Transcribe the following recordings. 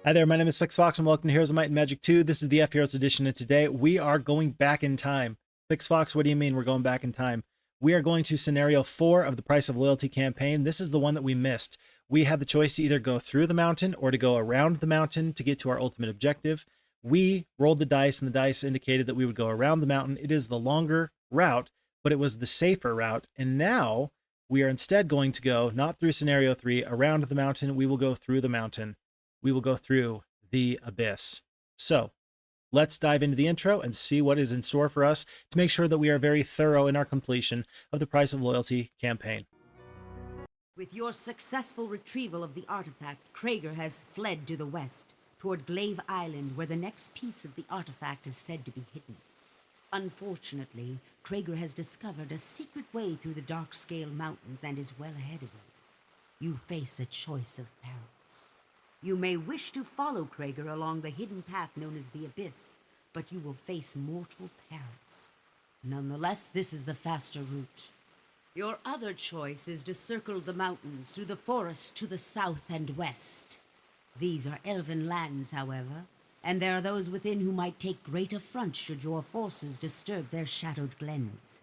Hi there, my name is FixFox and welcome to Heroes of Might and Magic 2. This is the FHeroes edition, and today we are going back in time. FixFox, what do you mean we're going back in time? We are going to scenario 4 of the Price of Loyalty campaign. This is the one that we missed. We had the choice to either go through the mountain or to go around the mountain to get to our ultimate objective. We rolled the dice and the dice indicated that we would go around the mountain. It is the longer route, but it was the safer route. And now we are instead going to go not through scenario 3, around the mountain. We will go through the mountain. We will go through the abyss. So let's dive into the intro and see what is in store for us to make sure that we are very thorough in our completion of the Price of Loyalty campaign. With your successful retrieval of the artifact, Crager has fled to the west, toward Glaive Island, where the next piece of the artifact is said to be hidden. Unfortunately, Crager has discovered a secret way through the Darkscale Mountains and is well ahead of you. You face a choice of perils. You may wish to follow Crager along the hidden path known as the Abyss, but you will face mortal perils. Nonetheless, this is the faster route. Your other choice is to circle the mountains through the forests to the south and west. These are elven lands, however, and there are those within who might take great affront should your forces disturb their shadowed glens.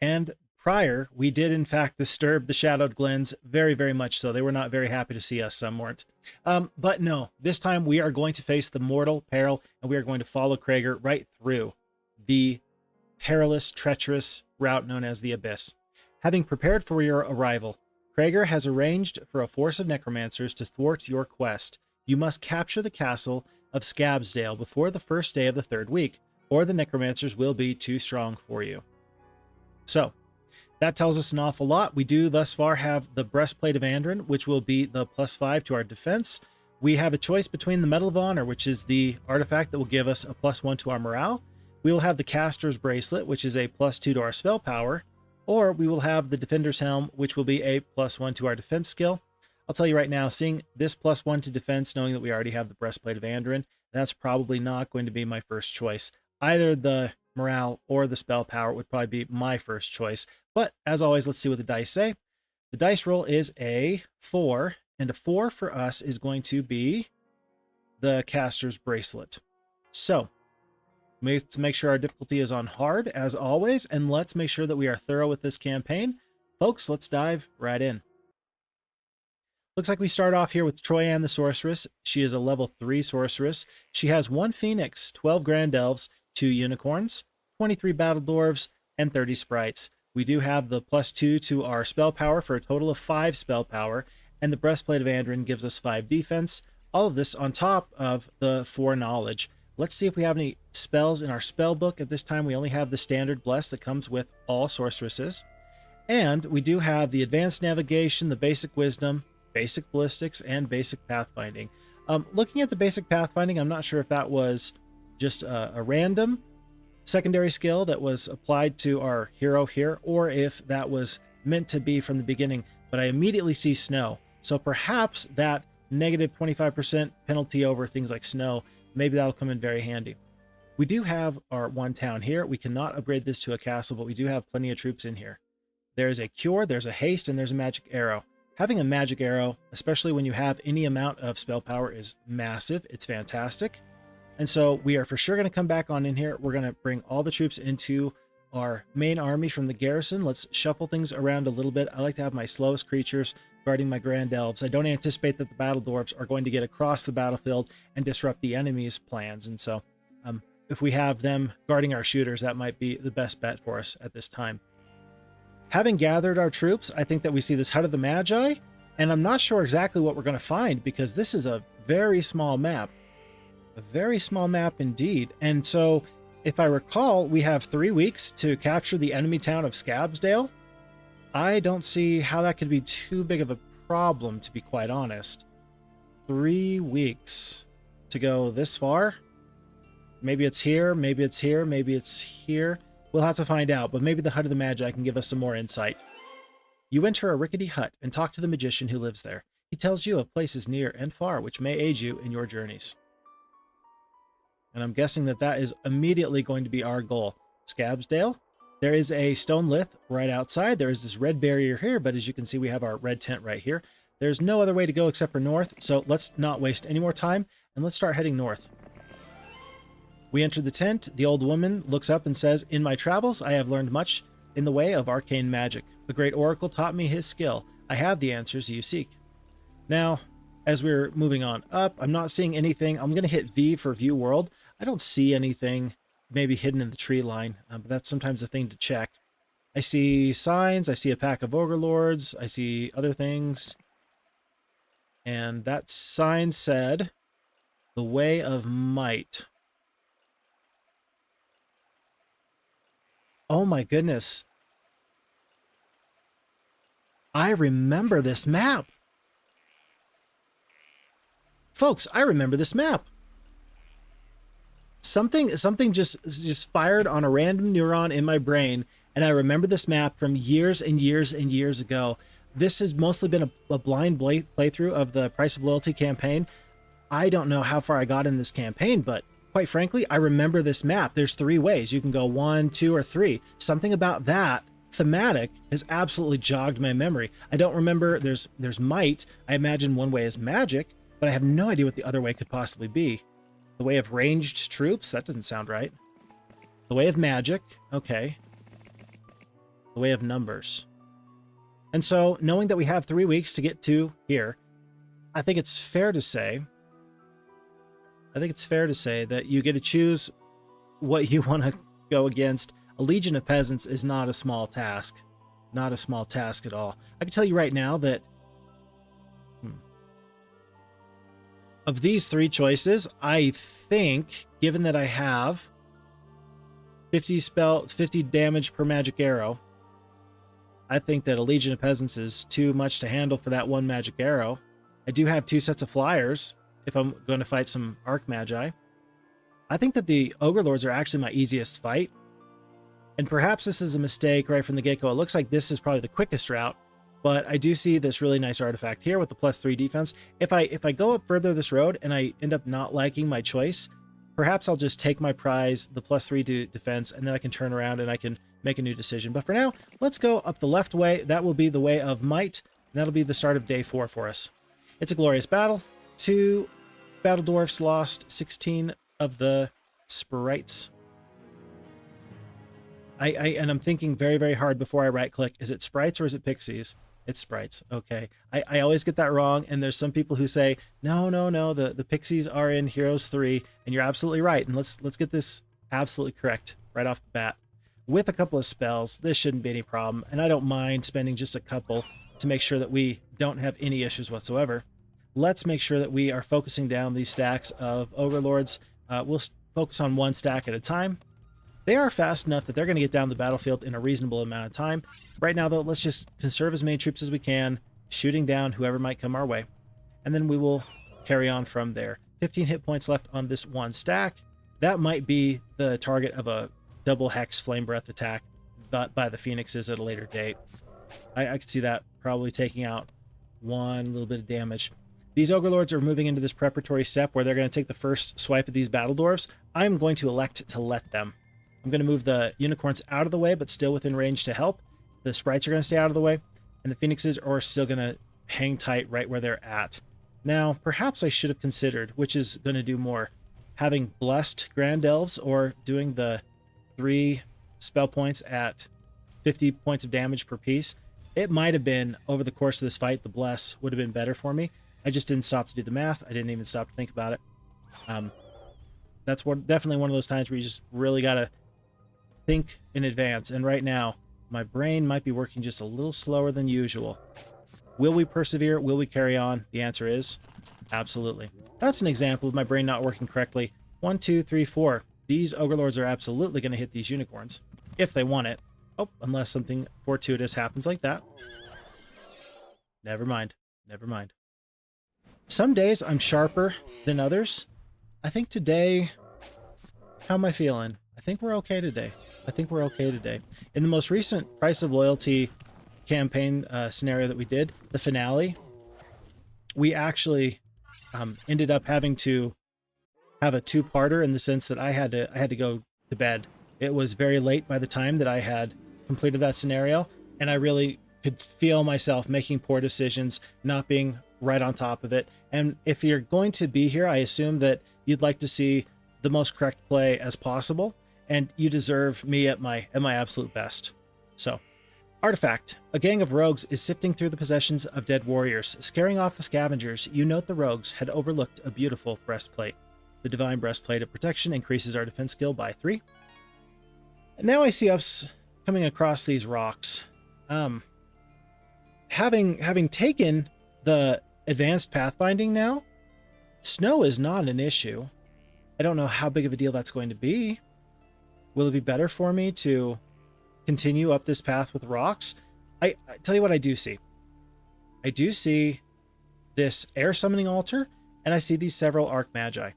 And prior, we did in fact disturb the shadowed glens very, very much so. They were not very happy to see us, some weren't. But no, this time we are going to face the mortal peril, and we are going to follow Crager right through the perilous, treacherous route known as the Abyss. Having prepared for your arrival, Crager has arranged for a force of necromancers to thwart your quest. You must capture the castle of Scabsdale before the first day of the third week, or the necromancers will be too strong for you. So, that tells us an awful lot. We do thus far have the Breastplate of Andrin, which will be the +5 to our defense. We have a choice between the Medal of Honor, which is the artifact that will give us a +1 to our morale. We will have the Caster's Bracelet, which is a +2 to our spell power. Or we will have the Defender's Helm, which will be a +1 to our defense skill. I'll tell you right now, seeing this +1 to defense, knowing that we already have the Breastplate of Andrin, that's probably not going to be my first choice. Either the morale or the spell power would probably be my first choice. But as always, let's see what the dice say. The dice roll is a 4, and a 4 for us is going to be the Caster's Bracelet. So let's make sure our difficulty is on hard as always, and let's make sure that we are thorough with this campaign. Folks, let's dive right in. Looks like we start off here with Troyanne the Sorceress. She is a level 3 sorceress. She has 1 Phoenix, 12 Grand Elves, 2 Unicorns, 23 Battle Dwarves, and 30 Sprites. We do have the +2 to our spell power for a total of 5 spell power, and the Breastplate of Andrin gives us 5 defense. All of this on top of the 4 knowledge. Let's see if we have any spells in our spell book. At this time, we only have the standard bless that comes with all sorceresses. And we do have the advanced navigation, the basic wisdom, basic ballistics, and basic pathfinding. Looking at the basic pathfinding, I'm not sure if that was just a random secondary skill that was applied to our hero here, or if that was meant to be from the beginning, but I immediately see snow. So perhaps that negative 25% penalty over things like snow, maybe that'll come in very handy. We do have our 1 town here. We cannot upgrade this to a castle, but we do have plenty of troops in here. There's a cure, there's a haste, and there's a magic arrow. Having a magic arrow, especially when you have any amount of spell power, is massive. It's fantastic. And so we are for sure going to come back on in here. We're going to bring all the troops into our main army from the garrison. Let's shuffle things around a little bit. I like to have my slowest creatures guarding my Grand Elves. I don't anticipate that the Battle Dwarves are going to get across the battlefield and disrupt the enemy's plans. And so if we have them guarding our shooters, that might be the best bet for us at this time. Having gathered our troops, I think that we see this Hut of the Magi, and I'm not sure exactly what we're going to find because this is a very small map. A very small map indeed. And so, if I recall, we have 3 weeks to capture the enemy town of Scabsdale. I don't see how that could be too big of a problem, to be quite honest. 3 weeks to go this far. Maybe it's here, maybe it's here, maybe it's here. We'll have to find out, but maybe the Hut of the Magi can give us some more insight. You enter a rickety hut and talk to the magician who lives there. He tells you of places near and far which may aid you in your journeys. And I'm guessing that that is immediately going to be our goal. Scabsdale. There is a stone lith right outside. There is this red barrier here, but as you can see, we have our red tent right here. There's no other way to go except for north, so let's not waste any more time, and let's start heading north. We enter the tent. The old woman looks up and says, "In my travels, I have learned much in the way of arcane magic. A great oracle taught me his skill. I have the answers you seek." Now, as we're moving on up, I'm not seeing anything. I'm going to hit V for view world. I don't see anything maybe hidden in the tree line, but that's sometimes a thing to check. I see signs. I see a pack of ogre lords. I see other things. And that sign said, "The Way of Might." Oh my goodness. I remember this map. Folks, I remember this map. Something just fired on a random neuron in my brain, and I remember this map from years and years and years ago. This has mostly been a blind playthrough of the Price of Loyalty campaign. I don't know how far I got in this campaign, but quite frankly, I remember this map. There's 3 ways. You can go 1, 2, or 3. Something about that thematic has absolutely jogged my memory. I don't remember. There's might. I imagine one way is magic, but I have no idea what the other way could possibly be. The way of ranged troops? That doesn't sound right. The way of magic. Okay. The way of numbers. And so, knowing that we have 3 weeks to get to here, I think it's fair to say that you get to choose what you want to go against. A legion of peasants is not a small task. Not a small task at all. I can tell you right now that of these 3 choices, I think, given that I have 50 damage per magic arrow, I think that a legion of peasants is too much to handle for that 1 magic arrow. I do have 2 sets of flyers if I'm going to fight some Archmagi. I think that the Ogre Lords are actually my easiest fight. And perhaps this is a mistake right from the get-go. It looks like this is probably the quickest route, but I do see this really nice artifact here with the +3 defense. If I go up further this road and I end up not liking my choice, perhaps I'll just take my prize, the +3 defense, and then I can turn around and I can make a new decision. But for now, let's go up the left way. That will be the Way of Might, and that'll be the start of day 4 for us. It's a glorious battle. 2 battle dwarfs lost, 16 of the sprites. And I'm thinking very, very hard before I right-click. Is it sprites or is it pixies? It's sprites. Okay. I always get that wrong, and there's some people who say, no, the pixies are in Heroes 3, and you're absolutely right. And let's get this absolutely correct right off the bat. With a couple of spells, this shouldn't be any problem, and I don't mind spending just a couple to make sure that we don't have any issues whatsoever. Let's make sure that we are focusing down these stacks of Ogre Lords. We'll focus on 1 stack at a time. They are fast enough that they're going to get down the battlefield in a reasonable amount of time. Right now, though, let's just conserve as many troops as we can, shooting down whoever might come our way. And then we will carry on from there. 15 hit points left on this 1 stack. That might be the target of a double hex flame breath attack by the Phoenixes at a later date. I could see that probably taking out 1 little bit of damage. These Ogre Lords are moving into this preparatory step where they're going to take the first swipe at these battle dwarfs. I'm going to elect to let them. I'm going to move the unicorns out of the way, but still within range to help. The sprites are going to stay out of the way, and the Phoenixes are still going to hang tight right where they're at. Now, perhaps I should have considered which is going to do more, having blessed Grand Elves or doing the 3 spell points at 50 points of damage per piece. It might have been, over the course of this fight, the bless would have been better for me. I just didn't stop to do the math. I didn't even stop to think about it. That's definitely one of those times where you just really got to think in advance. And right now, my brain might be working just a little slower than usual. Will we persevere? Will we carry on? The answer is absolutely. That's an example of my brain not working correctly. 1, 2, 3, 4. These Ogre Lords are absolutely going to hit these unicorns, if they want it. Oh, unless something fortuitous happens like that. Never mind. Never mind. Some days I'm sharper than others. I think today, how am I feeling? I think we're okay today. In the most recent Price of Loyalty campaign scenario that we did, the finale, we actually ended up having to have a 2-parter in the sense that I had to go to bed. It was very late by the time that I had completed that scenario, and I really could feel myself making poor decisions, not being right on top of it. And if you're going to be here, I assume that you'd like to see the most correct play as possible, and you deserve me at my absolute best. So, Artifact. A gang of rogues is sifting through the possessions of dead warriors. Scaring off the scavengers, you note the rogues had overlooked a beautiful breastplate. The Divine Breastplate of Protection increases our defense skill by 3. And now I see us coming across these rocks. Having taken the advanced pathfinding now, snow is not an issue. I don't know how big of a deal that's going to be. Will it be better for me to continue up this path with rocks? I tell you what I do see. I do see this air summoning altar, and I see these several Archmagi.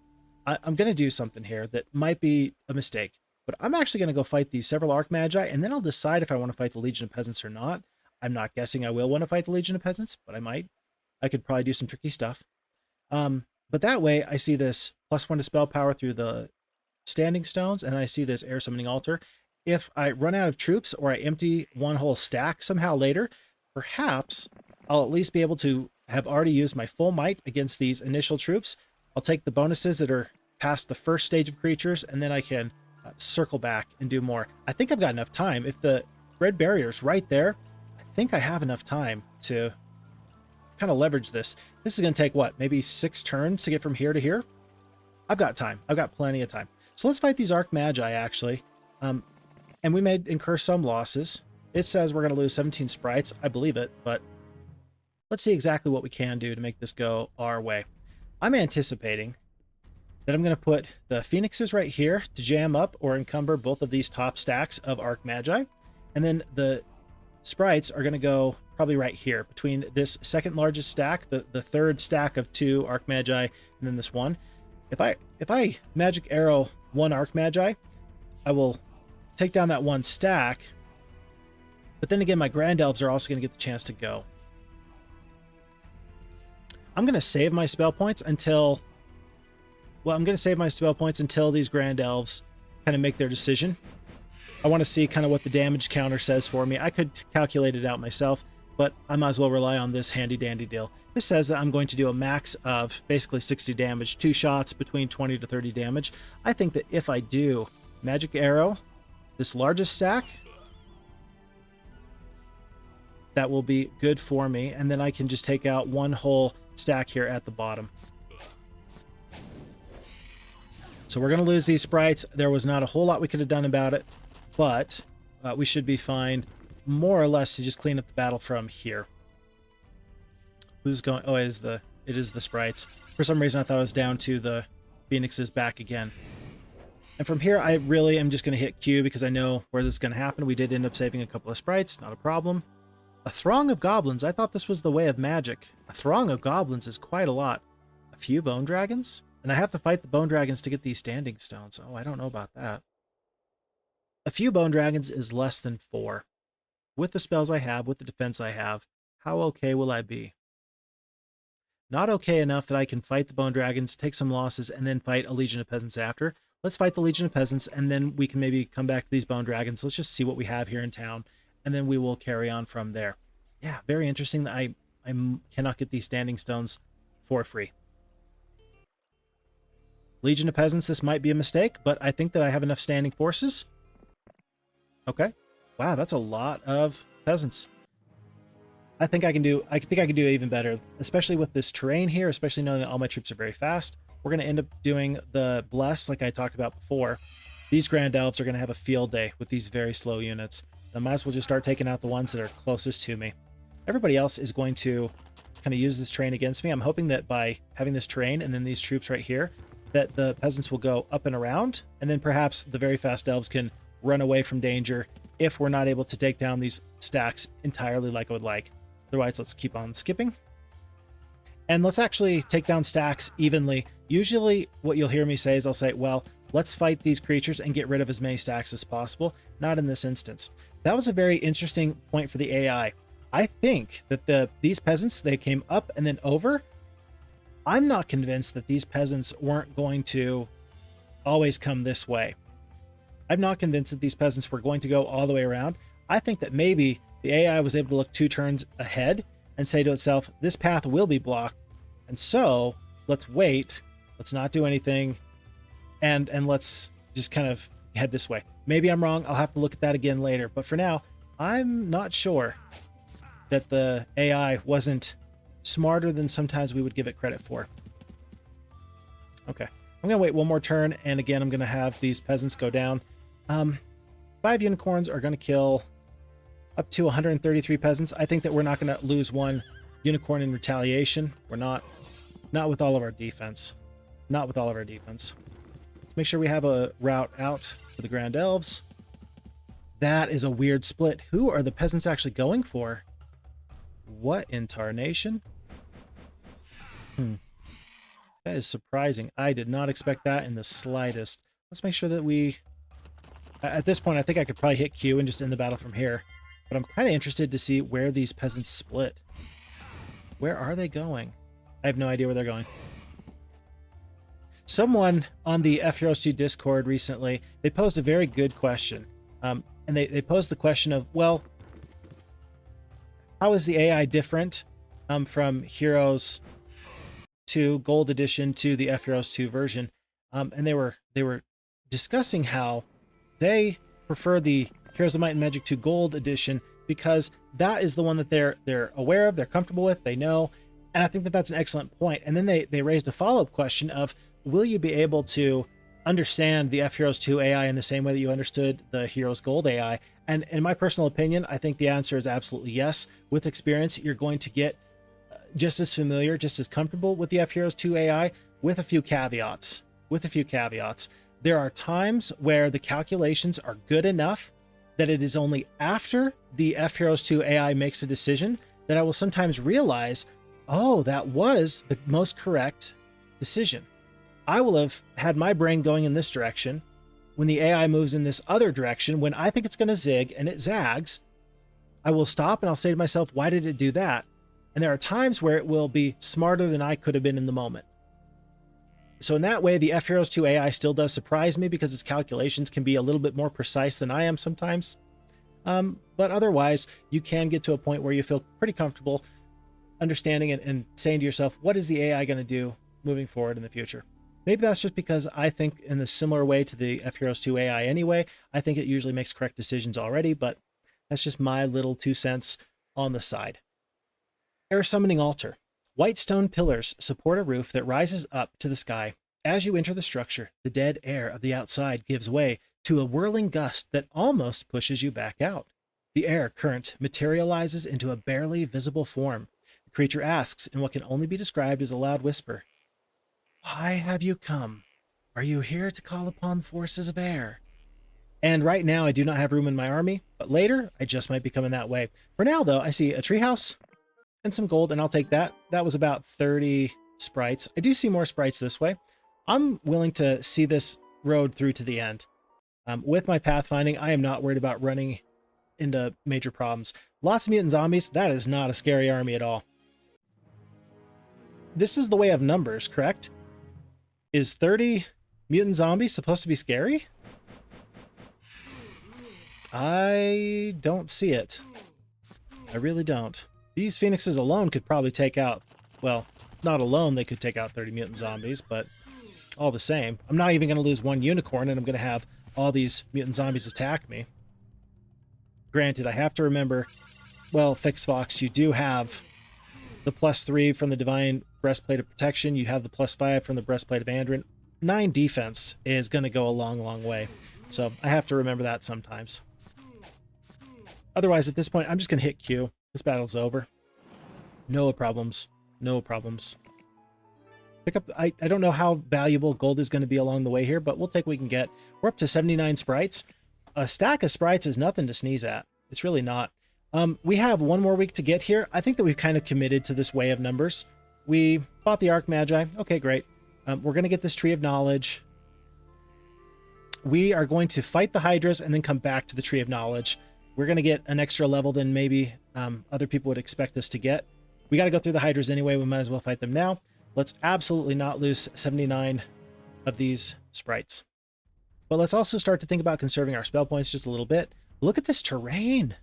I'm going to do something here that might be a mistake, but I'm actually going to go fight these several Archmagi, and then I'll decide if I want to fight the Legion of Peasants or not. I'm not guessing I will want to fight the Legion of Peasants, but I might. I could probably do some tricky stuff. But that way, I see this +1 to spell power through the standing stones, and I see this air summoning altar. If I run out of troops or I empty one whole stack somehow later, perhaps I'll at least be able to have already used my full might against these initial troops. I'll take the bonuses that are past the first stage of creatures, and then I can circle back and do more. I think I've got enough time. If the red barrier's right there, I think I have enough time to kind of leverage this. This is going to take, what, maybe 6 turns to get from here to here? I've got time. I've got plenty of time. So let's fight these Archmagi, actually. And we may incur some losses. It says we're going to lose 17 sprites. I believe it, but let's see exactly what we can do to make this go our way. I'm anticipating that I'm going to put the Phoenixes right here to jam up or encumber both of these top stacks of Archmagi. And then the sprites are going to go probably right here between this second largest stack, the third stack of 2 Archmagi, and then this one. If I magic arrow 1 Archmagi, I will take down that 1 stack, but then again, my Grand Elves are also going to get the chance to go. I'm going to save my spell points until... Well, I'm going to save my spell points until these Grand Elves kind of make their decision. I want to see kind of what the damage counter says for me. I could calculate it out myself, but I might as well rely on this handy-dandy deal. This says that I'm going to do a max of basically 60 damage, 2 shots between 20 to 30 damage. I think that if I do Magic Arrow, this largest stack, that will be good for me, and then I can just take out 1 whole stack here at the bottom. So we're going to lose these sprites. There was not a whole lot we could have done about it, but we should be fine more or less to just clean up the battle from here. Who's going? Oh, it is the sprites. For some reason, I thought it was down to the Phoenixes back again. And from here, I really am just going to hit Q because I know where this is going to happen. We did end up saving a couple of sprites, not a problem. A throng of goblins. I thought this was the way of magic. A throng of goblins is quite a lot. A few bone dragons? And I have to fight the bone dragons to get these standing stones. Oh, I don't know about that. A few bone dragons is less than 4. With the spells I have, with the defense I have, how okay will I be? Not okay enough that I can fight the bone dragons, take some losses, and then fight a Legion of Peasants after. Let's fight the Legion of Peasants, and then we can maybe come back to these bone dragons. Let's just see what we have here in town, and then we will carry on from there. Yeah, very interesting that I cannot get these standing stones for free. Legion of Peasants, this might be a mistake, but I think that I have enough standing forces. Okay. Wow, that's a lot of peasants. I think I can do even better, especially with this terrain here, especially knowing that all my troops are very fast. We're going to end up doing the Bless like I talked about before. These Grand Elves are going to have a field day with these very slow units. I might as well just start taking out the ones that are closest to me. Everybody else is going to kind of use this terrain against me. I'm hoping that by having this terrain and then these troops right here, that the peasants will go up and around, and then perhaps the very fast elves can run away from danger if we're not able to take down these stacks entirely like I would like. Otherwise, let's keep on skipping. And let's actually take down stacks evenly. Usually what you'll hear me say is I'll say, well, let's fight these creatures and get rid of as many stacks as possible. Not in this instance. That was a very interesting point for the AI. I think that these peasants, they came up and then over. I'm not convinced that these peasants weren't going to always come this way. I'm not convinced that these peasants were going to go all the way around. I think that maybe the AI was able to look 2 turns ahead and say to itself, this path will be blocked. And so let's wait. Let's not do anything. And let's just kind of head this way. Maybe I'm wrong. I'll have to look at that again later. But for now, I'm not sure that the AI wasn't smarter than sometimes we would give it credit for. Okay, I'm gonna wait one more turn, and again, I'm gonna have these peasants go down. 5 unicorns are gonna kill up to 133 peasants. I think that we're not gonna lose 1 unicorn in retaliation. We're not with all of our defense. Not with all of our defense. Let's make sure we have a route out for the Grand Elves. That is a weird split. Who are the peasants actually going for? What in tarnation? That is surprising. I did not expect that in the slightest. Let's make sure that we... At this point, I think I could probably hit Q and just end the battle from here. But I'm kind of interested to see where these peasants split. Where are they going? I have no idea where they're going. Someone on the FHeroes2 Discord recently, they posed a very good question. And they posed the question of, well, how is the AI different from Heroes 2 Gold Edition to the FHeroes2 version? And they were discussing how they prefer the Heroes of Might and Magic 2 Gold Edition because that is the one that they're aware of, they're comfortable with, they know. And I think that that's an excellent point. And then they raised a follow-up question of, will you be able to understand the FHeroes2 AI in the same way that you understood the Heroes Gold AI? And in my personal opinion, I think the answer is absolutely yes. With experience, you're going to get just as familiar, just as comfortable with the FHeroes2 AI, with a few caveats. There are times where the calculations are good enough that it is only after the FHeroes2 AI makes a decision that I will sometimes realize, oh, that was the most correct decision. I will have had my brain going in this direction. When the AI moves in this other direction, when I think it's going to zig and it zags, I will stop and I'll say to myself, why did it do that? And there are times where it will be smarter than I could have been in the moment. So in that way, the FHeroes2 AI still does surprise me because its calculations can be a little bit more precise than I am sometimes. But otherwise, you can get to a point where you feel pretty comfortable understanding and saying to yourself, what is the AI going to do moving forward in the future? Maybe that's just because I think in a similar way to the FHeroes2 AI anyway. I think it usually makes correct decisions already, but that's just my little 2 cents on the side. Air Summoning Altar. White stone pillars support a roof that rises up to the sky. As you enter the structure, the dead air of the outside gives way to a whirling gust that almost pushes you back out. The air current materializes into a barely visible form. The creature asks in what can only be described as a loud whisper, "Why have you come? Are you here to call upon forces of air?" And right now I do not have room in my army, but later I just might be coming that way. For now though, I see a treehouse and some gold, and I'll take that. That was about 30 sprites. I do see more sprites this way. I'm willing to see this road through to the end. With my pathfinding, I am not worried about running into major problems. Lots of mutant zombies. That is not a scary army at all. This is the way of numbers, correct? Is 30 mutant zombies supposed to be scary? I don't see it. I really don't. These phoenixes alone could probably take out, well, not alone they could take out 30 mutant zombies, but all the same. I'm not even going to lose 1 unicorn and I'm going to have all these mutant zombies attack me. Granted, I have to remember, well, Fixfox, you do have the +3 from the Divine Breastplate of Protection. You have the +5 from the Breastplate of Andrin. 9 defense is going to go a long, long way. So I have to remember that sometimes. Otherwise, at this point, I'm just going to hit Q. This battle's over. No problems. No problems. Pick up. I don't know how valuable gold is going to be along the way here, but we'll take what we can get. We're up to 79 sprites. A stack of sprites is nothing to sneeze at. It's really not. We have 1 more week to get here. I think that we've kind of committed to this way of numbers. We bought the Arc Magi. Okay, great. We're going to get this Tree of Knowledge. We are going to fight the Hydras and then come back to the Tree of Knowledge. We're going to get an extra level than maybe other people would expect us to get. We got to go through the Hydras anyway. We might as well fight them now. Let's absolutely not lose 79 of these sprites. But let's also start to think about conserving our spell points just a little bit. Look at this terrain.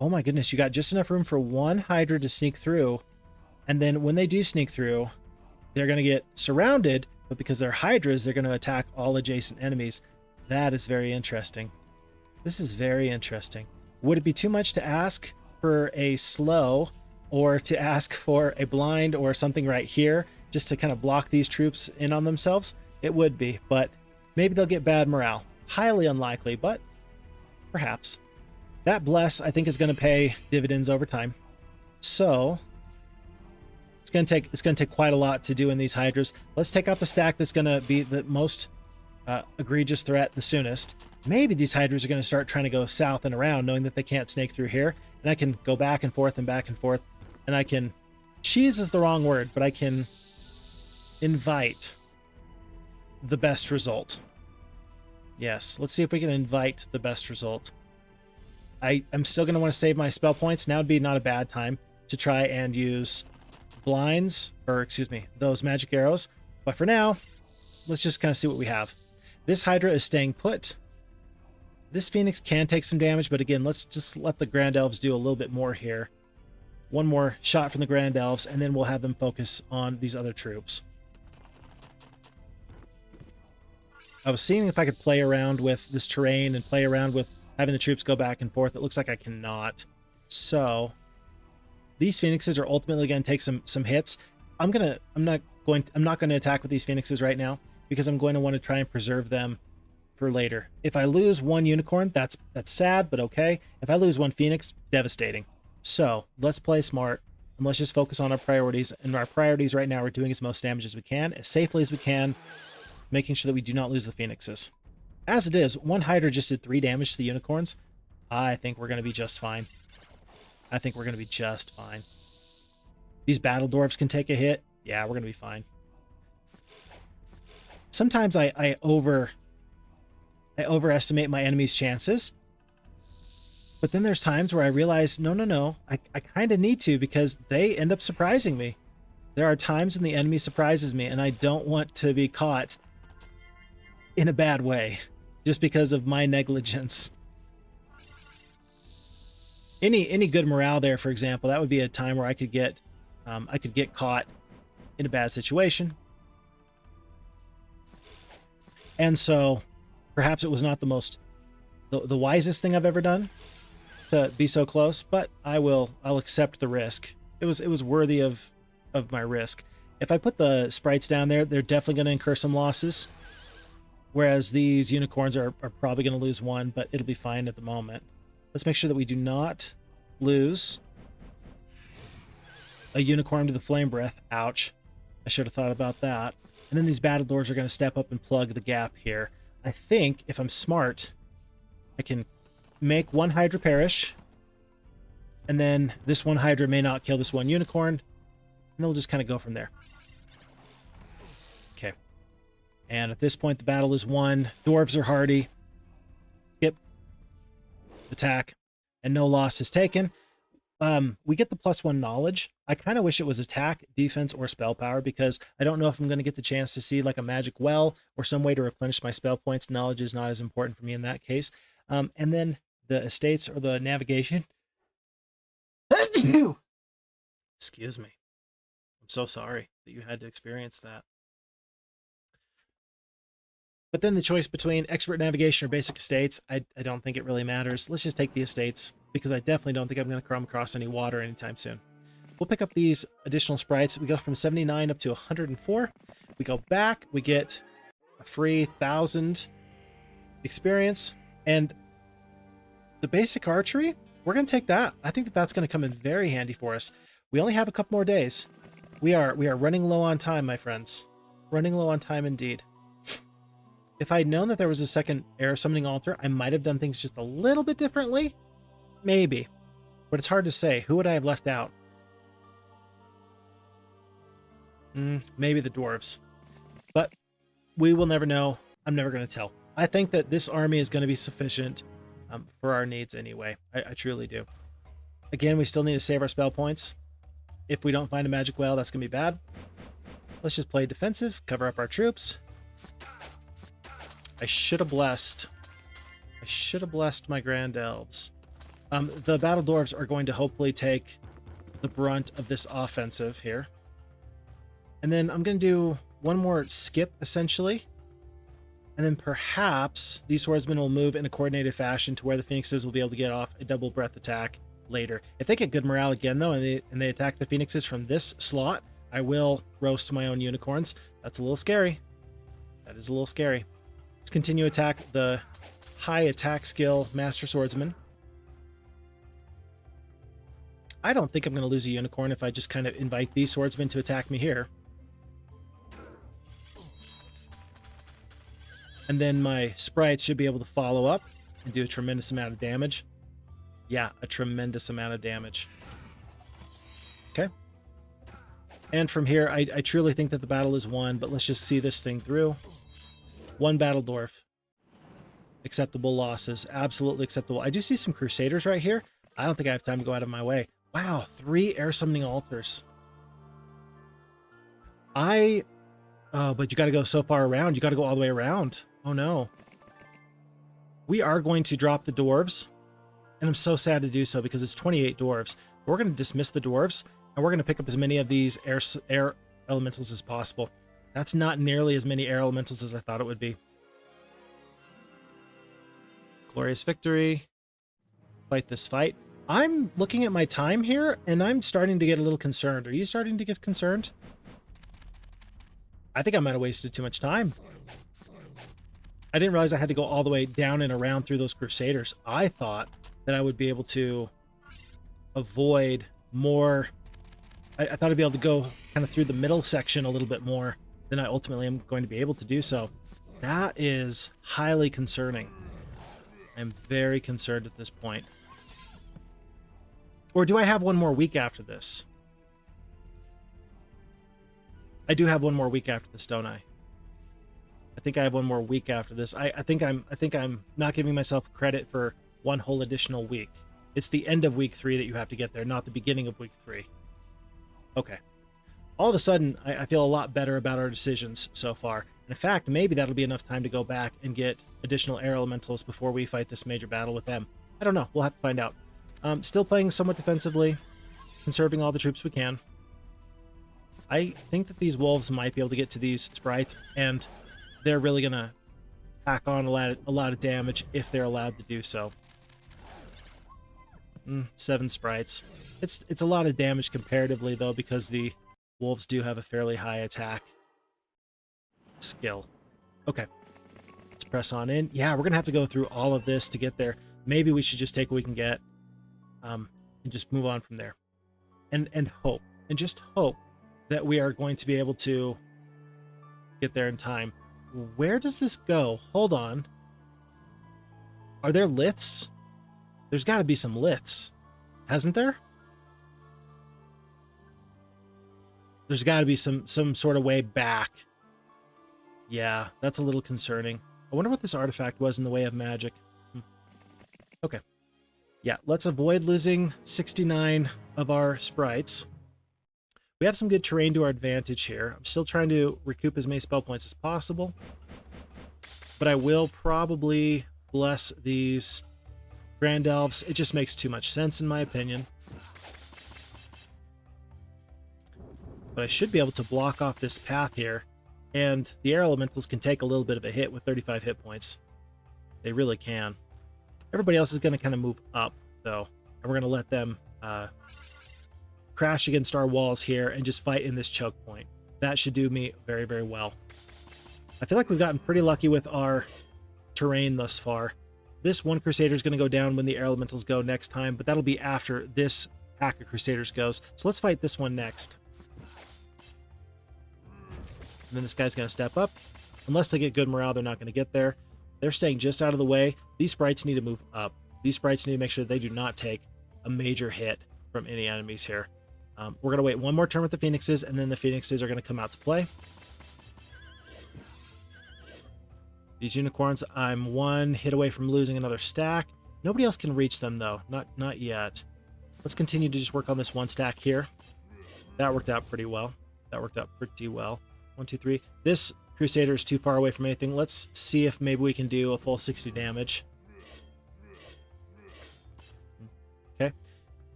Oh my goodness, you got just enough room for one Hydra to sneak through. And then when they do sneak through, they're going to get surrounded, but because they're Hydras, they're going to attack all adjacent enemies. That is very interesting. This is very interesting. Would it be too much to ask for a slow or to ask for a blind or something right here just to kind of block these troops in on themselves? It would be, but maybe they'll get bad morale. Highly unlikely, but perhaps. That bless, I think, is going to pay dividends over time. So it's going to take quite a lot to do in these Hydras. Let's take out the stack that's going to be the most egregious threat the soonest. Maybe these Hydras are going to start trying to go south and around, knowing that they can't snake through here. And I can go back and forth and back and forth. And I can... cheese is the wrong word, but I can invite the best result. Yes, let's see if we can invite the best result. I'm still going to want to save my spell points. Now would be not a bad time to try and use blinds, or excuse me, those magic arrows. But for now, let's just kind of see what we have. This Hydra is staying put. This Phoenix can take some damage, but again, let's just let the Grand Elves do a little bit more here. One more shot from the Grand Elves, and then we'll have them focus on these other troops. I was seeing if I could play around with this terrain and play around with having the troops go back and forth. It looks like I cannot. So these Phoenixes are ultimately going to take some hits. I'm not going to attack with these Phoenixes right now because I'm going to want to try and preserve them for later. If I lose one unicorn, that's sad, but okay. If I lose one Phoenix, devastating. So let's play smart and let's just focus on our priorities. And our priorities right now are doing as most damage as we can, as safely as we can, making sure that we do not lose the Phoenixes. As it is, one Hydra just did 3 damage to the unicorns. I think we're going to be just fine. I think we're going to be just fine. These battle dwarves can take a hit. Yeah, we're going to be fine. Sometimes I overestimate my enemy's chances. But then there's times where I realize, no, I kind of need to because they end up surprising me. There are times when the enemy surprises me and I don't want to be caught in a bad way just because of my negligence. Any good morale there, for example, that would be a time where I could get caught in a bad situation. And so perhaps it was not the wisest thing I've ever done to be so close, but I'll accept the risk. It was worthy of my risk. If I put the sprites down there, they're definitely going to incur some losses. Whereas these unicorns are probably going to lose one, but it'll be fine at the moment. Let's make sure that we do not lose a unicorn to the flame breath. Ouch. I should have thought about that. And then these battle dwarves are going to step up and plug the gap here. I think if I'm smart, I can make one Hydra perish. And then this one Hydra may not kill this one unicorn. And then we'll just kind of go from there. Okay. And at this point, the battle is won. Dwarves are hardy. Skip. Attack. And no loss is taken. We get the +1 knowledge. I kind of wish it was attack, defense, or spell power because I don't know if I'm going to get the chance to see like a magic well or some way to replenish my spell points. Knowledge is not as important for me in that case. And then the estates or the navigation. Excuse me. I'm so sorry that you had to experience that. But then the choice between expert navigation or basic estates, I don't think it really matters. Let's just take the estates because I definitely don't think I'm going to come across any water anytime soon. We'll pick up these additional sprites. We go from 79 up to 104. We go back. We get a free 1,000 experience. And the basic archery, we're going to take that. I think that that's going to come in very handy for us. We only have a couple more days. We are running low on time, my friends. Running low on time indeed. If I had known that there was a second arrow summoning altar, I might have done things just a little bit differently. Maybe. But it's hard to say. Who would I have left out? Maybe the dwarves. But we will never know. I'm never going to tell. I think that this army is going to be sufficient for our needs anyway. I truly do. Again, we still need to save our spell points. If we don't find a magic well, that's going to be bad. Let's just play defensive, cover up our troops. I should have blessed my Grand Elves. The battle dwarves are going to hopefully take the brunt of this offensive here. And then I'm going to do one more skip, essentially. And then perhaps these swordsmen will move in a coordinated fashion to where the phoenixes will be able to get off a double breath attack later. If they get good morale again, though, and they attack the phoenixes from this slot, I will roast my own unicorns. That's a little scary. That is a little scary. Let's continue to attack the high attack skill Master Swordsman. I don't think I'm going to lose a unicorn if I just kind of invite these swordsmen to attack me here. And then my sprites should be able to follow up and do a tremendous amount of damage. Yeah, a tremendous amount of damage. Okay. And from here, I truly think that the battle is won, but let's just see this thing through. One battle dwarf. Acceptable losses. Absolutely acceptable. I do see some crusaders right here. I don't think I have time to go out of my way. Wow, 3 air summoning altars. Oh, but you got to go so far around. You got to go all the way around. Oh no. We are going to drop the dwarves. And I'm so sad to do so because it's 28 dwarves. We're going to dismiss the dwarves. And we're going to pick up as many of these air elementals as possible. That's not nearly as many air elementals as I thought it would be. Glorious victory. Fight this fight. I'm looking at my time here, and I'm starting to get a little concerned. Are you starting to get concerned? I think I might have wasted too much time. I didn't realize I had to go all the way down and around through those crusaders. I thought that I would be able to avoid more... I thought I'd be able to go kind of through the middle section a little bit more than I ultimately am going to be able to do so. That is highly concerning. I'm very concerned at this point. Or do I have one more week after this? I do have one more week after this, don't I? I think I have one more week after this. I think I'm not giving myself credit for one whole additional week. It's the end of week 3 that you have to get there, not the beginning of week 3. Okay. All of a sudden, I feel a lot better about our decisions so far. In fact, maybe that'll be enough time to go back and get additional air elementals before we fight this major battle with them. I don't know. We'll have to find out. Still playing somewhat defensively, conserving all the troops we can. I think that these wolves might be able to get to these sprites, and they're really going to pack on a lot of damage if they're allowed to do so. 7 sprites. It's a lot of damage comparatively, though, because the wolves do have a fairly high attack skill. Okay. Let's press on in. Yeah, we're going to have to go through all of this to get there. Maybe we should just take what we can get and just move on from there. And hope. And just hope that we are going to be able to get there in time. Where does this go? Hold on. Are there liths? There's got to be some liths. Hasn't there? There's got to be some sort of way back. Yeah, that's a little concerning. I wonder what this artifact was in the way of magic. Okay. Yeah, let's avoid losing 69 of our sprites. We have some good terrain to our advantage here. I'm still trying to recoup as many spell points as possible. But I will probably bless these Grand Elves. It just makes too much sense in my opinion. But I should be able to block off this path here. And the air elementals can take a little bit of a hit with 35 hit points. They really can. Everybody else is going to kind of move up, though. And we're going to let them crash against our walls here and just fight in this choke point. That should do me very, very well. I feel like we've gotten pretty lucky with our terrain thus far. This one Crusader is going to go down when the air elementals go next time, but that'll be after this pack of Crusaders goes. So let's fight this one next. And then this guy's going to step up. Unless they get good morale, they're not going to get there. They're staying just out of the way. These sprites need to move up. These sprites need to make sure they do not take a major hit from any enemies here. We're going to wait one more turn with the Phoenixes, and then the Phoenixes are going to come out to play. These unicorns, I'm 1 hit away from losing another stack. Nobody else can reach them, though. Not yet. Let's continue to just work on this one stack here. That worked out pretty well. 1, 2, 3. This Crusader is too far away from anything. Let's see if maybe we can do a full 60 damage.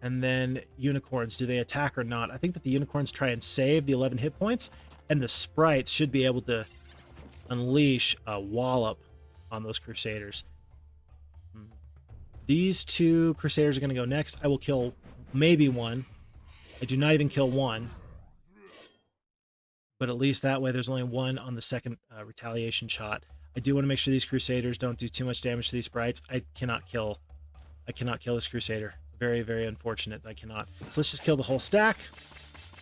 And then unicorns, do they attack or not? I think that the unicorns try and save the 11 hit points, and the sprites should be able to unleash a wallop on those Crusaders. These two Crusaders are going to go next. I will kill maybe one. I do not even kill one. But at least that way there's only one on the second retaliation shot. I do want to make sure these Crusaders don't do too much damage to these sprites. I cannot kill this Crusader. Very, very unfortunate. I cannot. So let's just kill the whole stack.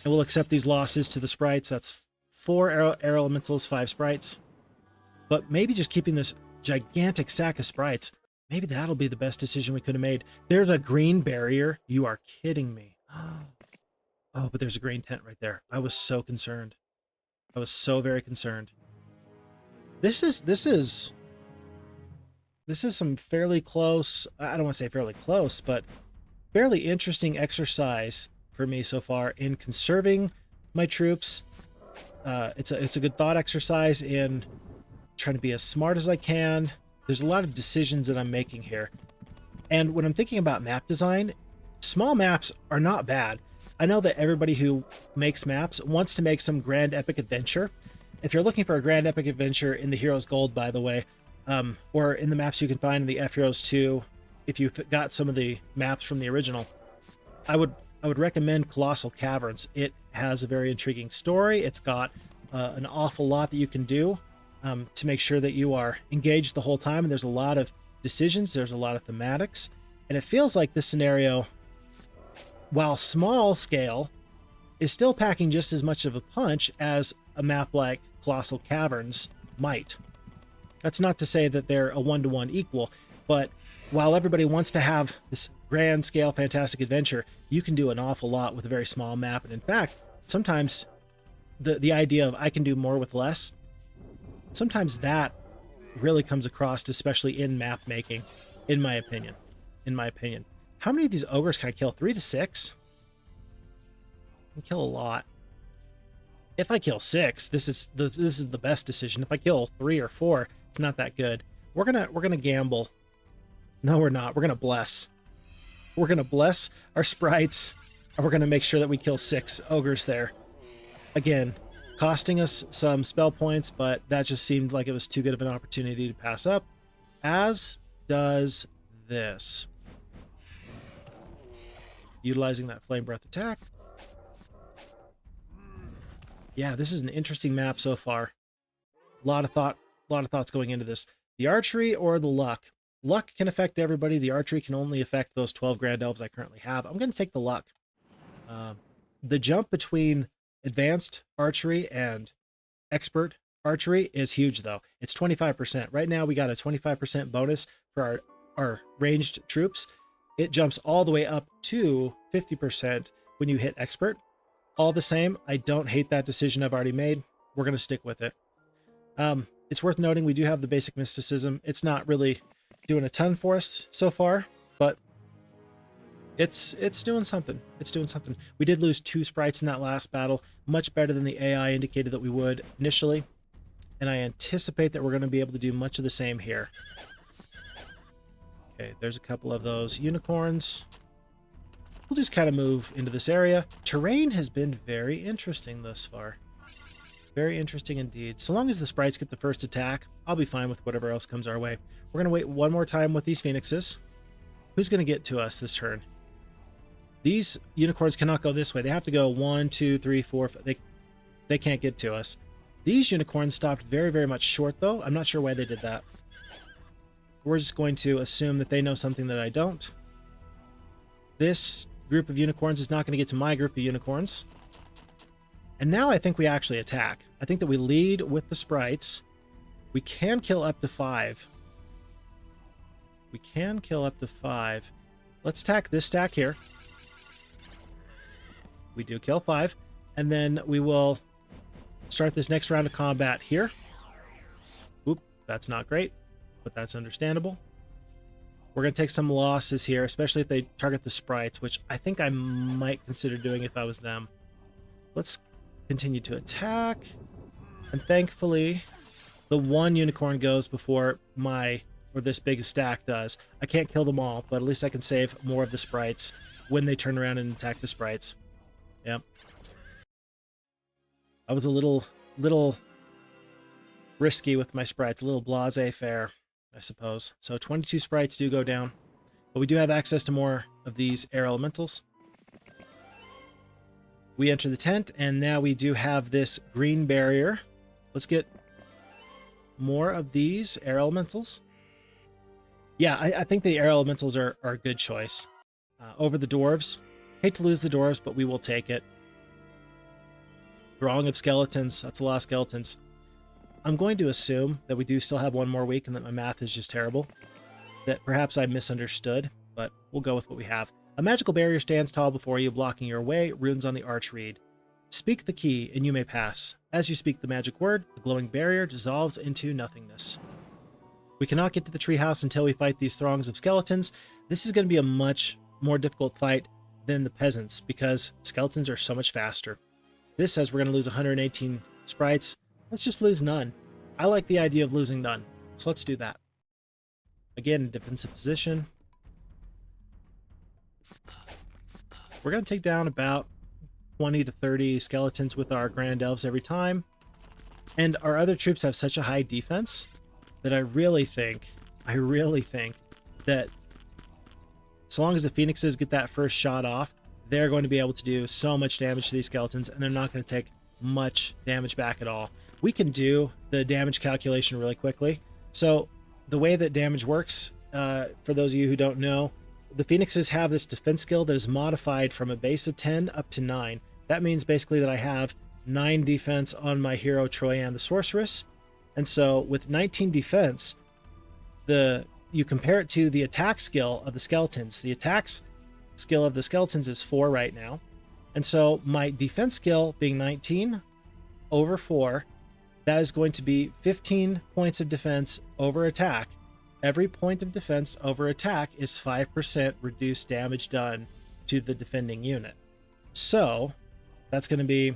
And we'll accept these losses to the sprites. That's 4 air elementals, 5 sprites. But maybe just keeping this gigantic stack of sprites, maybe that'll be the best decision we could have made. There's a green barrier. You are kidding me. Oh, but there's a green tent right there. I was so concerned. I was so very concerned. This is some fairly close, I don't want to say fairly close, but fairly interesting exercise for me so far in conserving my troops. It's a good thought exercise in trying to be as smart as I can. There's a lot of decisions that I'm making here. And when I'm thinking about map design, small maps are not bad. I know that everybody who makes maps wants to make some grand epic adventure. If you're looking for a grand epic adventure in the Heroes Gold, by the way, or in the maps you can find in the FHeroes2, if you've got some of the maps from the original, I would recommend Colossal Caverns. It has a very intriguing story. It's got an awful lot that you can do to make sure that you are engaged the whole time, and there's a lot of decisions, there's a lot of thematics, and it feels like this scenario, while small scale, is still packing just as much of a punch as a map like Colossal Caverns might. That's not to say that they're a one-to-one equal, but while everybody wants to have this grand scale fantastic adventure, you can do an awful lot with a very small map. And in fact, sometimes the idea of I can do more with less, sometimes that really comes across, especially in map making, in my opinion. How many of these ogres can I kill? 3 to 6? I can kill a lot. If I kill 6, this is the best decision. If I kill 3 or 4, it's not that good. We're gonna gamble. No, we're not. We're gonna bless. We're gonna bless our sprites, and we're gonna make sure that we kill 6 ogres there. Again, costing us some spell points, but that just seemed like it was too good of an opportunity to pass up, as does this. Utilizing that flame breath attack. Yeah, this is an interesting map so far. A lot of thoughts going into this. The archery or the luck? Luck can affect everybody. The archery can only affect those 12 Grand Elves I currently have. I'm going to take the luck. The jump between advanced archery and expert archery is huge, though. It's 25%. Right now, we got a 25% bonus for our ranged troops. It jumps all the way up to 50% when you hit expert. All the same, I don't hate that decision I've already made. We're going to stick with it. It's worth noting we do have the basic mysticism. It's not really doing a ton for us so far, but it's doing something. It's doing something. We did lose 2 sprites in that last battle, much better than the AI indicated that we would initially, and I anticipate that we're going to be able to do much of the same here. Okay, there's a couple of those unicorns. We'll just kind of move into this area. Terrain has been very interesting thus far. Very interesting indeed. So long as the sprites get the first attack, I'll be fine with whatever else comes our way. We're going to wait one more time with these phoenixes. Who's going to get to us this turn? These unicorns cannot go this way. They have to go 1, 2, 3, 4. They can't get to us. These unicorns stopped very, very much short, though. I'm not sure why they did that. We're just going to assume that they know something that I don't. This group of unicorns is not going to get to my group of unicorns. And now I think we actually attack. I think that we lead with the sprites. We can kill up to 5. We can kill up to 5. Let's attack this stack here. We do kill 5. And then we will start this next round of combat here. Oop, that's not great, but that's understandable. We're going to take some losses here, especially if they target the sprites, which I think I might consider doing if I was them. Let's continue to attack. And thankfully, the 1 unicorn goes before my or this big stack does. I can't kill them all, but at least I can save more of the sprites when they turn around and attack the sprites. Yep. I was a little risky with my sprites, a little blasé-faire, I suppose. So 22 sprites do go down, but we do have access to more of these air elementals. We enter the tent, and now we do have this green barrier. Let's get more of these air elementals. Yeah, I think the air elementals are a good choice over the dwarves. Hate to lose the dwarves, but we will take it. Throng of skeletons. That's a lot of skeletons. I'm going to assume that we do still have one more week and that my math is just terrible. That perhaps I misunderstood, but we'll go with what we have. A magical barrier stands tall before you, blocking your way. Runes on the arch read. Speak the key, and you may pass. As you speak the magic word, the glowing barrier dissolves into nothingness. We cannot get to the treehouse until we fight these throngs of skeletons. This is going to be a much more difficult fight than the peasants, because skeletons are so much faster. This says we're going to lose 118 sprites. Let's just lose none. I like the idea of losing none, so let's do that. Again, defensive position. We're going to take down about 20 to 30 skeletons with our Grand Elves every time. And our other troops have such a high defense that I really think that so long as the Phoenixes get that first shot off, they're going to be able to do so much damage to these skeletons, and they're not going to take much damage back at all. We can do the damage calculation really quickly. So the way that damage works, for those of you who don't know, the Phoenixes have this defense skill that is modified from a base of 10 up to 9. That means basically that I have 9 defense on my hero Troy and the Sorceress. And so with 19 defense, you compare it to the attack skill of the skeletons. The attack skill of the skeletons is 4 right now. And so my defense skill being 19 over 4, that is going to be 15 points of defense over attack. Every point of defense over attack is 5% reduced damage done to the defending unit. So that's going to be,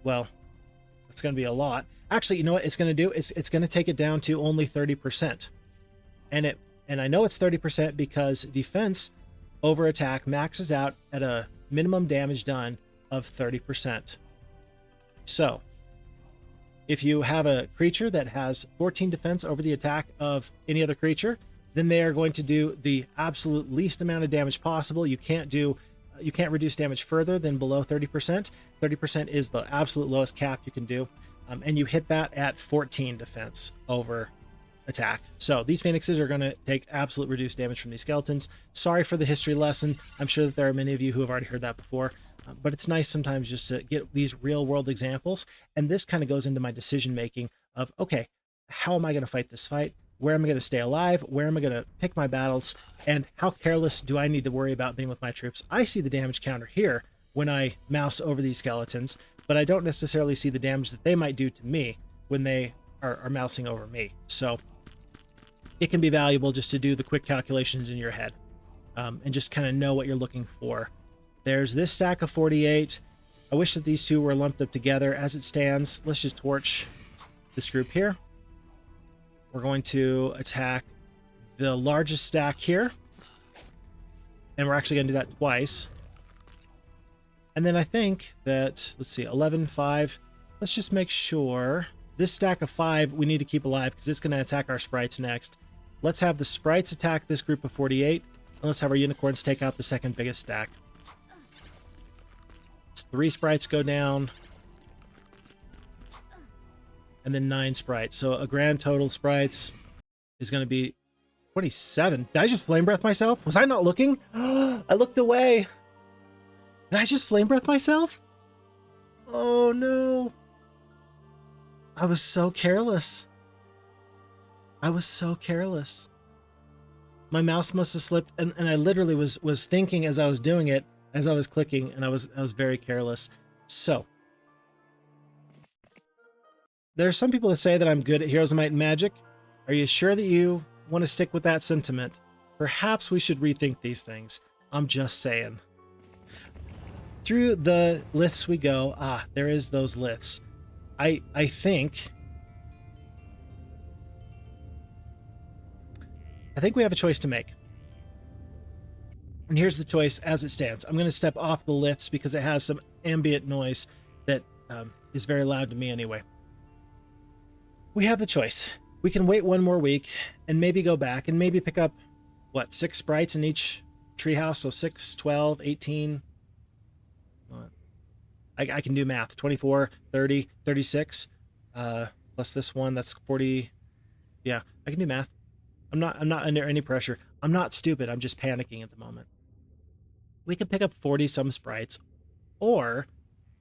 well, that's going to be a lot. Actually, you know what it's going to do? It's going to take it down to only 30%. And I know it's 30% because defense over attack maxes out at a minimum damage done of 30%. So if you have a creature that has 14 defense over the attack of any other creature, then they are going to do the absolute least amount of damage possible. You can't reduce damage further than below 30%. 30% is the absolute lowest cap you can do. And you hit that at 14 defense over attack. So these Phoenixes are going to take absolute reduced damage from these skeletons. Sorry for the history lesson. I'm sure that there are many of you who have already heard that before. But it's nice sometimes just to get these real world examples. And this kind of goes into my decision making of, okay, how am I going to fight this fight? Where am I going to stay alive? Where am I going to pick my battles? And how careless do I need to worry about being with my troops? I see the damage counter here when I mouse over these skeletons, but I don't necessarily see the damage that they might do to me when they are mousing over me. So it can be valuable just to do the quick calculations in your head and just kind of know what you're looking for. There's this stack of 48. I wish that these two were lumped up together. As it stands, let's just torch this group here. We're going to attack the largest stack here. And we're actually going to do that twice. And then I think that, let's see, 11, 5. Let's just make sure this stack of 5 we need to keep alive because it's going to attack our sprites next. Let's have the sprites attack this group of 48. And let's have our unicorns take out the second biggest stack. 3 sprites go down, and then 9 sprites. So a grand total sprites is going to be 27. Did I just flame breath myself? Was I not looking? I looked away. Did I just flame breath myself? Oh no. I was so careless. I was so careless. My mouse must have slipped, and I literally was thinking as I was doing it, as I was clicking, and I was very careless. So there are some people that say that I'm good at Heroes of Might and Magic. Are you sure that you want to stick with that sentiment? Perhaps we should rethink these things. I'm just saying. Through the liths we go. Ah, there is those liths. I think I think we have a choice to make. And here's the choice as it stands. I'm going to step off the lifts because it has some ambient noise that is very loud to me anyway. We have the choice. We can wait one more week and maybe go back and maybe pick up, what, 6 sprites in each treehouse? So 6, 12, 18. I can do math. 24, 30, 36. Plus this one, that's 40. Yeah, I can do math. I'm not under any pressure. I'm not stupid. I'm just panicking at the moment. We can pick up 40 some sprites, or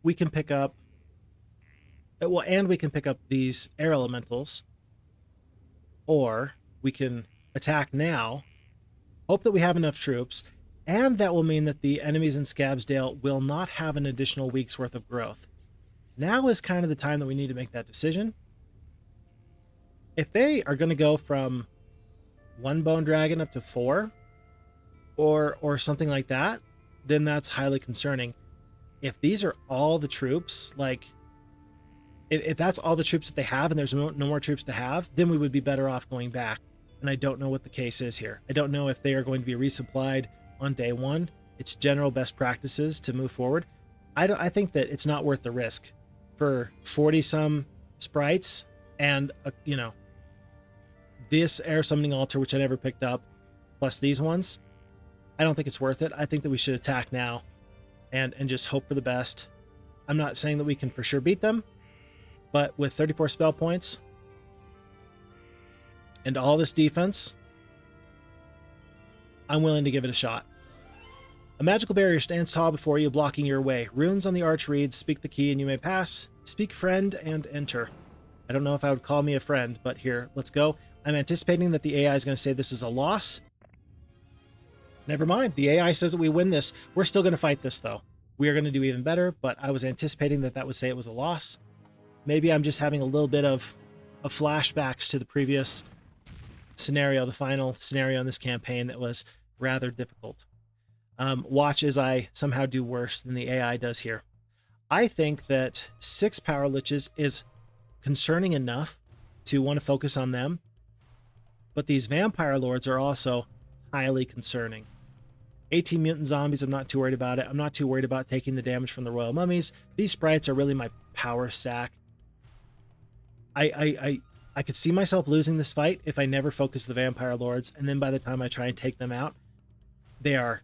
we can pick up, well, and we can pick up these air elementals, or we can attack now, hope that we have enough troops, and that will mean that the enemies in Scabsdale will not have an additional week's worth of growth. Now is kind of the time that we need to make that decision. If they are going to go from 1 bone dragon up to 4, or something like that, then that's highly concerning. If these are all the troops, like, if that's all the troops that they have and there's no more troops to have, then we would be better off going back. And I don't know what the case is here. I don't know if they are going to be resupplied on day 1. It's general best practices to move forward. I think that it's not worth the risk for 40 some sprites and this air summoning altar, which I never picked up, plus these ones. I don't think it's worth it. I think that we should attack now and just hope for the best. I'm not saying that we can for sure beat them, but with 34 spell points and all this defense, I'm willing to give it a shot. A magical barrier stands tall before you, blocking your way. Runes on the arch read, speak the key and you may pass. Speak friend and enter. I don't know if I would call me a friend, but here, let's go. I'm anticipating that the AI is going to say this is a loss. Never mind. The AI says that we win this. We're still going to fight this, though. We are going to do even better, but I was anticipating that that would say it was a loss. Maybe I'm just having a little bit of flashbacks to the previous scenario, the final scenario in this campaign that was rather difficult. Watch as I somehow do worse than the AI does here. I think that 6 Power Liches is concerning enough to want to focus on them, but these Vampire Lords are also highly concerning. 18 mutant zombies, I'm not too worried about it. I'm not too worried about taking the damage from the Royal Mummies. These sprites are really my power stack. I could see myself losing this fight if I never focus the Vampire Lords, and then by the time I try and take them out, they are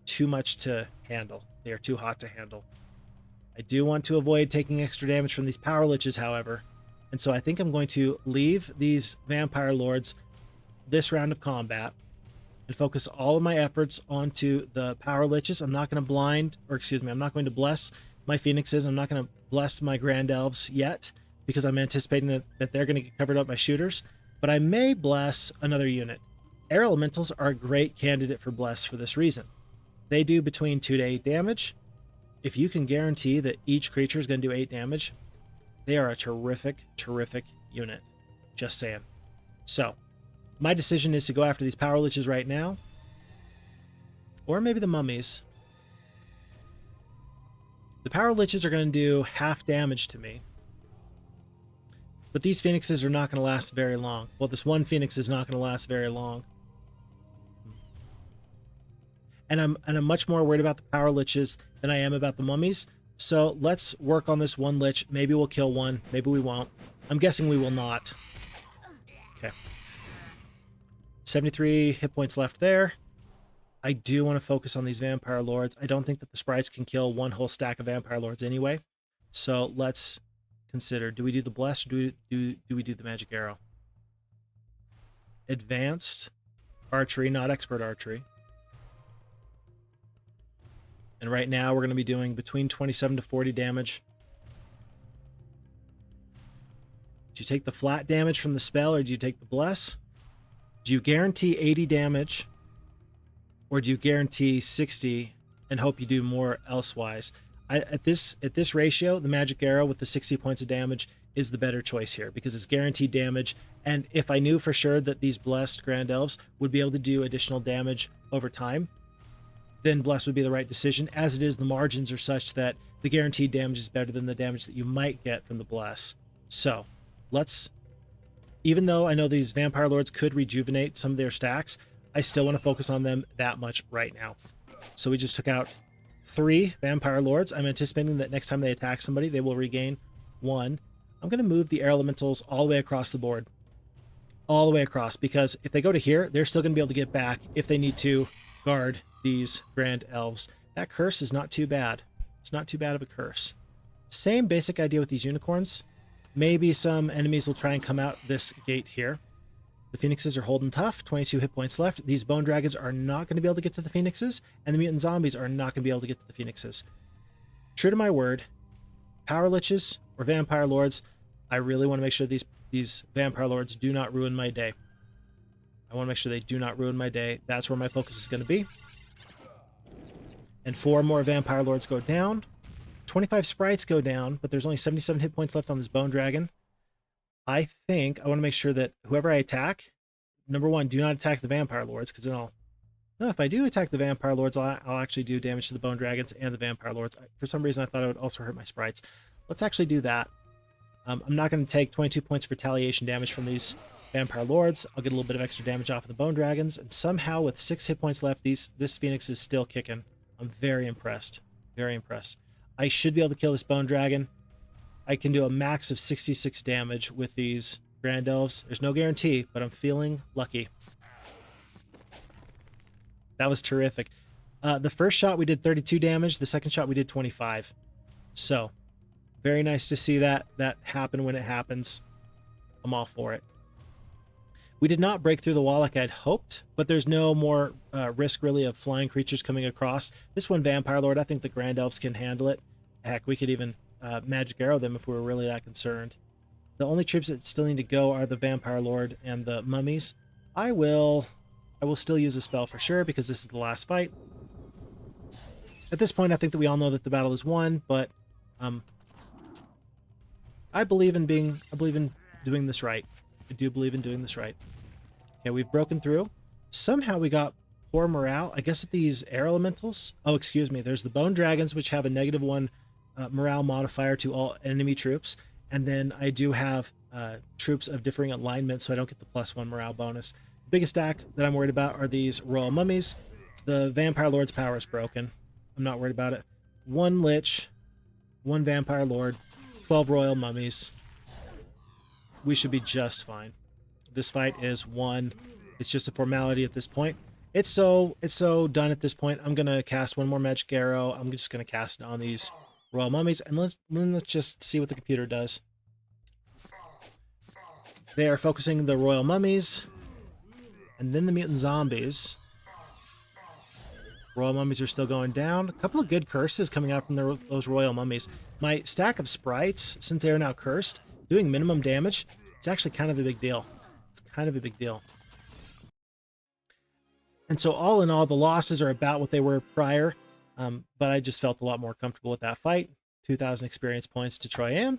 too much to handle. They are too hot to handle. I do want to avoid taking extra damage from these Power Liches, however, and so I think I'm going to leave these Vampire Lords this round of combat and focus all of my efforts onto the Power Liches. I'm not going to bless my Phoenixes. I'm not going to bless my Grand Elves yet, because I'm anticipating that they're going to get covered up by shooters, but I may bless another unit. Air Elementals are a great candidate for bless for this reason. They do between 2 to 8 damage. If you can guarantee that each creature is going to do 8 damage, they are a terrific, terrific unit. Just saying. So, my decision is to go after these Power Liches right now, or maybe the Mummies. The Power Liches are going to do half damage to me, but these Phoenixes are not going to last very long. Well, this one Phoenix is not going to last very long. And I'm much more worried about the Power Liches than I am about the Mummies. So let's work on this one Lich. Maybe we'll kill one. Maybe we won't. I'm guessing we will not. Okay. 73 hit points left there. I do want to focus on these Vampire Lords. I don't think that the sprites can kill one whole stack of Vampire Lords anyway. So let's consider, do we do the Bless or do we do the Magic Arrow? Advanced Archery, not Expert Archery. And right now we're going to be doing between 27 to 40 damage. Do you take the flat damage from the spell or do you take the Bless? Do you guarantee 80 damage or do you guarantee 60 and hope you do more elsewise? At this ratio, the Magic Arrow with the 60 points of damage is the better choice here because it's guaranteed damage. And if I knew for sure that these Blessed Grand Elves would be able to do additional damage over time, then Bless would be the right decision. As it is, the margins are such that the guaranteed damage is better than the damage that you might get from the Bless. So let's Even though I know these Vampire Lords could rejuvenate some of their stacks, I still want to focus on them that much right now. So we just took out 3 Vampire Lords. I'm anticipating that next time they attack somebody, they will regain 1. I'm going to move the Air Elementals all the way across the board. All the way across, because if they go to here, they're still going to be able to get back if they need to guard these Grand Elves. That curse is not too bad. It's not too bad of a curse. Same basic idea with these unicorns. Maybe some enemies will try and come out this gate here. The Phoenixes are holding tough, 22 hit points left. These Bone Dragons are not going to be able to get to the Phoenixes, and the Mutant Zombies are not going to be able to get to the Phoenixes. True to my word, Power Liches or Vampire Lords, I really want to make sure these Vampire Lords do not ruin my day. I want to make sure they do not ruin my day. That's where my focus is going to be. And 4 more Vampire Lords go down. 25 sprites go down, but there's only 77 hit points left on this Bone Dragon. I think I want to make sure that whoever I attack, number 1, do not attack the Vampire Lords, because then no, if I do attack the Vampire Lords, I'll actually do damage to the Bone Dragons and the Vampire Lords. For some reason, I thought it would also hurt my sprites. Let's actually do that. I'm not going to take 22 points of retaliation damage from these Vampire Lords. I'll get a little bit of extra damage off of the Bone Dragons, and somehow with 6 hit points left, this Phoenix is still kicking. I'm very impressed. Very impressed. I should be able to kill this Bone Dragon. I can do a max of 66 damage with these Grand Elves. There's no guarantee, but I'm feeling lucky. That was terrific. The first shot we did 32 damage. The second shot we did 25. So, very nice to see that happen when it happens. I'm all for it. We did not break through the wall like I'd hoped, but there's no more risk really of flying creatures coming across. This one Vampire Lord, I think the Grand Elves can handle it. Heck, we could even magic arrow them if we were really that concerned. The only troops that still need to go are the Vampire Lord and the mummies. I will still use a spell for sure because this is the last fight. At this point, I think that we all know that the battle is won, but I believe in doing this right. I do believe in doing this right. Okay, we've broken through. Somehow we got poor morale. I guess at these air elementals. Oh, excuse me. There's the Bone Dragons, which have a -1 morale modifier to all enemy troops. And then I do have troops of differing alignment, so I don't get the +1 morale bonus. The biggest stack that I'm worried about are these Royal Mummies. The Vampire Lord's power is broken. I'm not worried about it. 1 Lich, 1 Vampire Lord, 12 Royal Mummies. We should be just fine. This fight is won. It's just a formality at this point. It's so done at this point. I'm gonna cast 1 more magic arrow. I'm just gonna cast it on these Royal Mummies, and let's just see what the computer does. They are focusing the Royal Mummies, and then the Mutant Zombies. Royal Mummies are still going down. A couple of good curses coming out from those Royal Mummies. My stack of sprites, since they are now cursed, doing minimum damage, it's actually kind of a big deal. It's kind of a big deal. And so all in all, the losses are about what they were prior, but I just felt a lot more comfortable with that fight. 2,000 experience points to Troyan.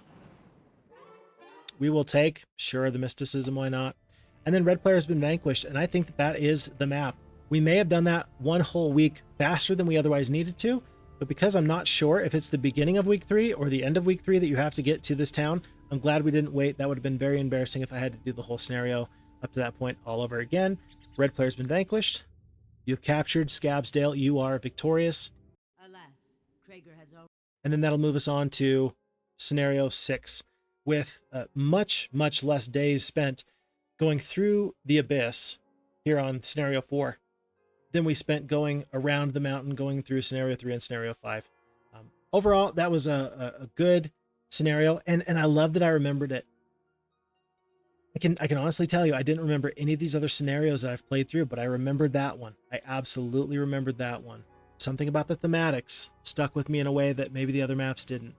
We will take, sure, the mysticism, why not? And then red player has been vanquished, and I think that is the map. We may have done that 1 whole week faster than we otherwise needed to, but because I'm not sure if it's the beginning of week 3 or the end of week 3 that you have to get to this town, I'm glad we didn't wait. That would have been very embarrassing if I had to do the whole scenario up to that point all over again. Red player's been vanquished. You've captured Scabsdale. You are victorious. Alas, Krager has already... And then that'll move us on to scenario 6 with much less days spent going through the abyss here on scenario 4 than we spent going around the mountain, going through scenario 3 and scenario 5. Overall, that was a good scenario, and I love that I remembered it. I can honestly tell you, I didn't remember any of these other scenarios that I've played through, but I remembered that one. I absolutely remembered that one. Something about the thematics stuck with me in a way that maybe the other maps didn't.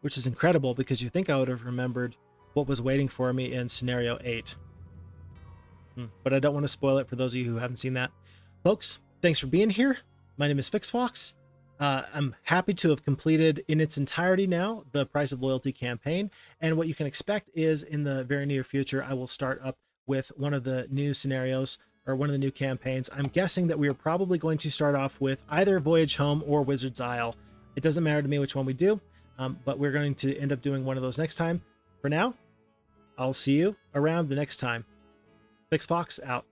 Which is incredible, because you think I would have remembered what was waiting for me in scenario 8. But I don't want to spoil it for those of you who haven't seen that. Folks, thanks for being here. My name is FixFox. I'm happy to have completed in its entirety now the Price of Loyalty campaign, and what you can expect is in the very near future I will start up with one of the new scenarios or one of the new campaigns. I'm guessing that we are probably going to start off with either Voyage Home or Wizard's Isle. It doesn't matter to me which one we do, but we're going to end up doing one of those next time. For now, I'll see you around the next time. Fix Fox out.